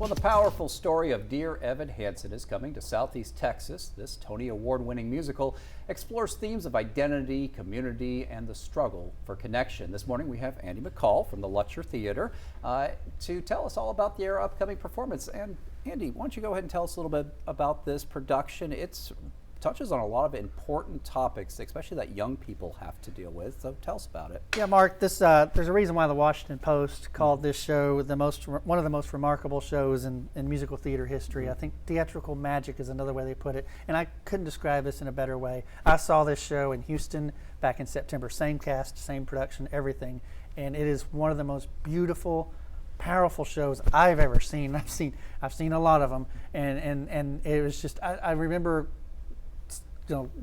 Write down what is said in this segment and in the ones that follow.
Well, the powerful story of Dear Evan Hansen is coming to Southeast Texas. This Tony Award-winning musical explores themes of identity, community, and the struggle for connection. This morning we have Andy McCall from the Lutcher Theater to tell us all about their upcoming performance. And Andy, why don't you go ahead and tell us a little bit about this production? It touches on a lot of important topics, especially that young people have to deal with. So tell us about it. Yeah, Mark, there's a reason why the Washington Post called this show one of the most remarkable shows in musical theater history. I think theatrical magic is another way they put it, and I couldn't describe this in a better way. I saw this show in Houston back in September, same cast, same production, everything, and it is one of the most beautiful, powerful shows I've ever seen. I've seen a lot of them, and it was just I remember,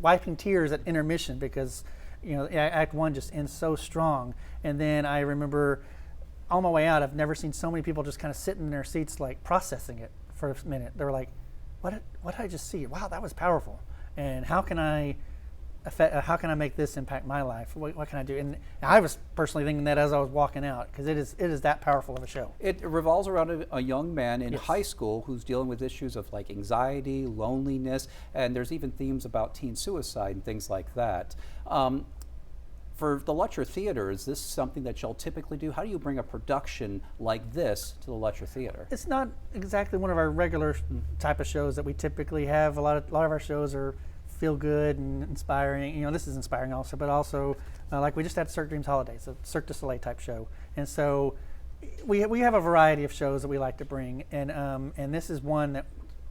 wiping tears at intermission because, Act 1 just ends so strong. And then I remember on my way out, I've never seen so many people just kind of sitting in their seats, like processing it for a minute. They were like, what did I just see? Wow, that was powerful. And how can I make this impact my life? What can I do? And I was personally thinking that as I was walking out, because it is that powerful of a show. It revolves around a young man in high school who's dealing with issues of like anxiety, loneliness, and there's even themes about teen suicide and things like that. For the Lutcher Theater, is this something that y'all typically do? How do you bring a production like this to the Lutcher Theater? It's not exactly one of our regular type of shows that we typically have. A lot of our shows are feel good and inspiring. This is inspiring also, but also like we just had Cirque Dreams Holidays, a Cirque du Soleil type show, and so we have a variety of shows that we like to bring, and this is one that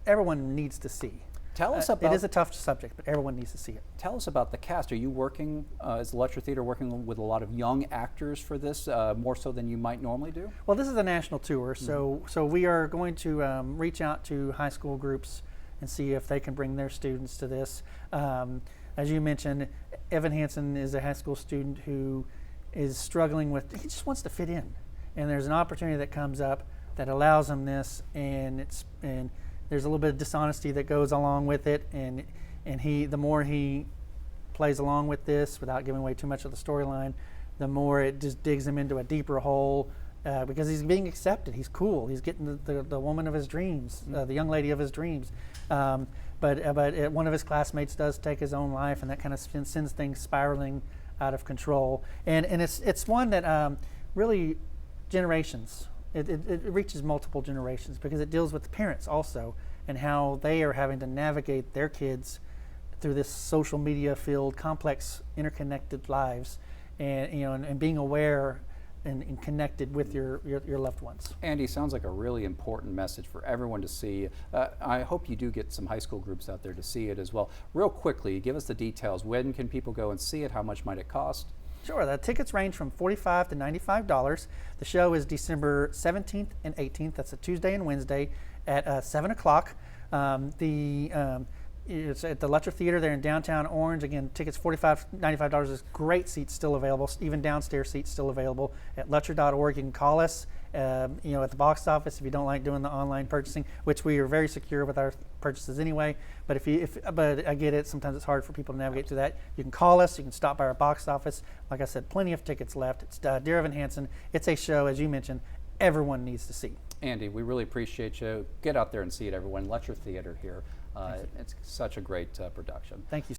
everyone needs to see. Tell us about. It is a tough subject, but everyone needs to see it. Tell us about the cast. Are you working as the Lutcher Theater working with a lot of young actors for this, more so than you might normally do? Well, this is a national tour, so we are going to reach out to high school groups and see if they can bring their students to this. As you mentioned, Evan Hansen is a high school student who is struggling with, he just wants to fit in. And there's an opportunity that comes up that allows him this, and there's a little bit of dishonesty that goes along with it, and the more he plays along with this without giving away too much of the storyline, the more it just digs him into a deeper hole. Because he's being accepted, he's cool, he's getting the woman of his dreams, the young lady of his dreams. But one of his classmates does take his own life, and that kind of sends things spiraling out of control. And it's one that really generations, it reaches multiple generations, because it deals with the parents also and how they are having to navigate their kids through this social media filled, complex, interconnected lives, and being aware and connected with your loved ones. Andy, sounds like a really important message for everyone to see. I hope you do get some high school groups out there to see it as well. Real quickly, give us the details. When can people go and see it? How much might it cost? Sure, the tickets range from $45 to $95. The show is December 17th and 18th. That's a Tuesday and Wednesday at 7 o'clock. It's at the Lutcher Theater there in downtown Orange. Again, tickets $45, $95. There's great seats still available, even downstairs seats still available at lutcher.org. You can call us, at the box office if you don't like doing the online purchasing, which we are very secure with our purchases anyway. But but I get it. Sometimes it's hard for people to navigate through that. You can call us. You can stop by our box office. Like I said, plenty of tickets left. It's Dear Evan Hansen. It's a show, as you mentioned, everyone needs to see. Andy, we really appreciate you. Get out there and see it, everyone. Lutcher Theater here. It's such a great production. Thank you.